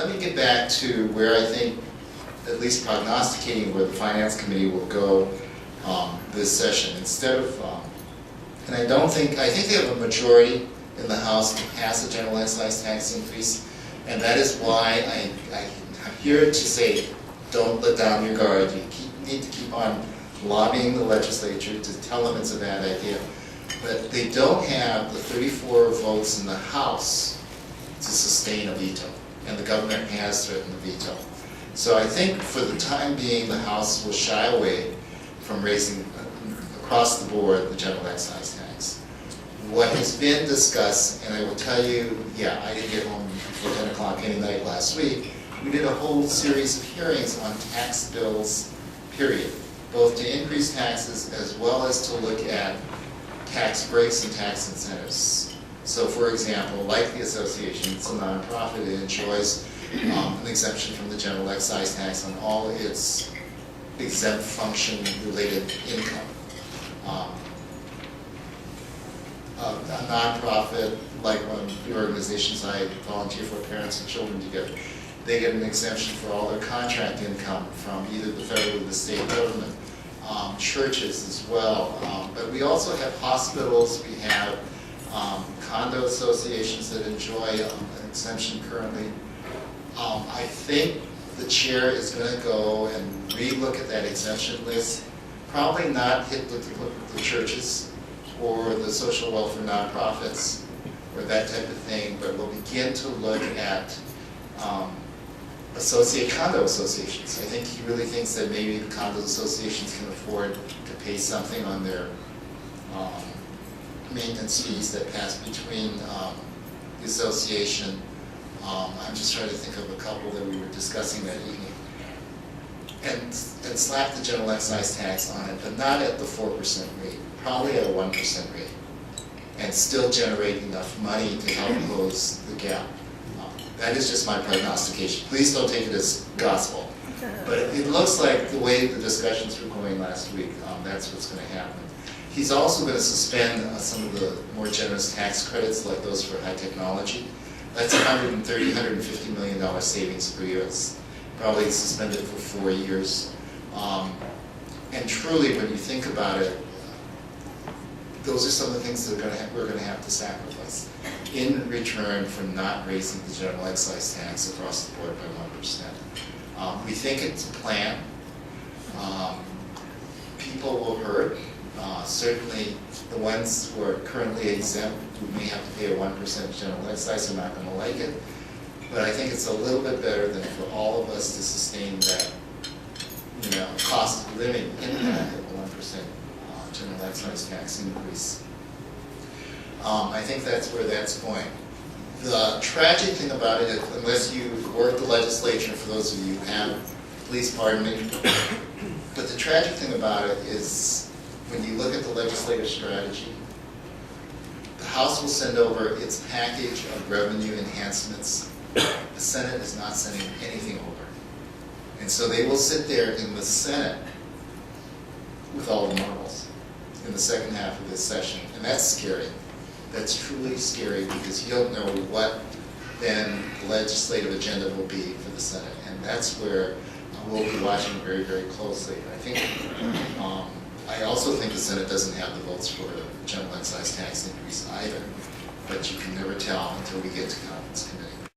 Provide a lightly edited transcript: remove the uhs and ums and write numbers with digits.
let me get back to where I think, at least prognosticating where the Finance Committee will go this session. Instead of, and I think they have a majority in the House to pass a general excise tax increase, and that is why I'm here to say, don't let down your guard. You need to keep on lobbying the legislature to tell them it's a bad idea. But they don't have the 34 votes in the House to sustain a veto, and the governor has threatened a veto. So I think for the time being, the House will shy away from raising across the board the general excise tax. What has been discussed, and I will tell you, yeah, I didn't get home before 10 o'clock any night last week. We did a whole series of hearings on tax bills, period, both to increase taxes as well as to look at tax breaks and tax incentives. So for example, like the association, it's a nonprofit, it enjoys an exemption from the general excise tax on all its exempt function related income. A nonprofit, like one of the organizations I volunteer for, Parents and Children Together, they get an exemption for all their contract income from either the federal or the state government. Churches as well, but we also have hospitals, we have condo associations that enjoy an exemption currently. I think the chair is going to go and re-look at that exemption list, probably not hit the churches or the social welfare nonprofits or that type of thing, but we'll begin to look at condo associations. I think he really thinks that maybe the condo associations can afford to pay something on their maintenance fees that pass between the association. I'm just trying to think of a couple that we were discussing that evening. And slap the general excise tax on it, but not at the 4% rate, probably at a 1% rate, and still generate enough money to help close the gap. That is just my prognostication. Please don't take it as gospel. But it looks like the way the discussions were going last week, that's what's going to happen. He's also going to suspend some of the more generous tax credits, like those for high technology. That's $130, $150 million savings per year. It's probably suspended for 4 years. And truly, when you think about it, those are some of the things that we're going to have to sacrifice in return for not raising the general excise tax across the board by 1%. We think it's a plan. People will hurt. Certainly, the ones who are currently exempt, who may have to pay a 1% general excise, are not going to like it. But I think it's a little bit better than for all of us to sustain that, cost of living impact of a 1% general excise tax increase. I think that's where that's going. The tragic thing about it, unless you work the legislature, for those of you who have, please pardon me, but the tragic thing about it is when you look at the legislative strategy, the House will send over its package of revenue enhancements. The Senate is not sending anything over. And so they will sit there in the Senate with all the marbles in the second half of this session. And that's scary. That's truly scary because you don't know what then the legislative agenda will be for the Senate. And that's where we'll be watching very, very closely. I also think the Senate doesn't have the votes for the general excise tax increase either, but you can never tell until we get to conference committee.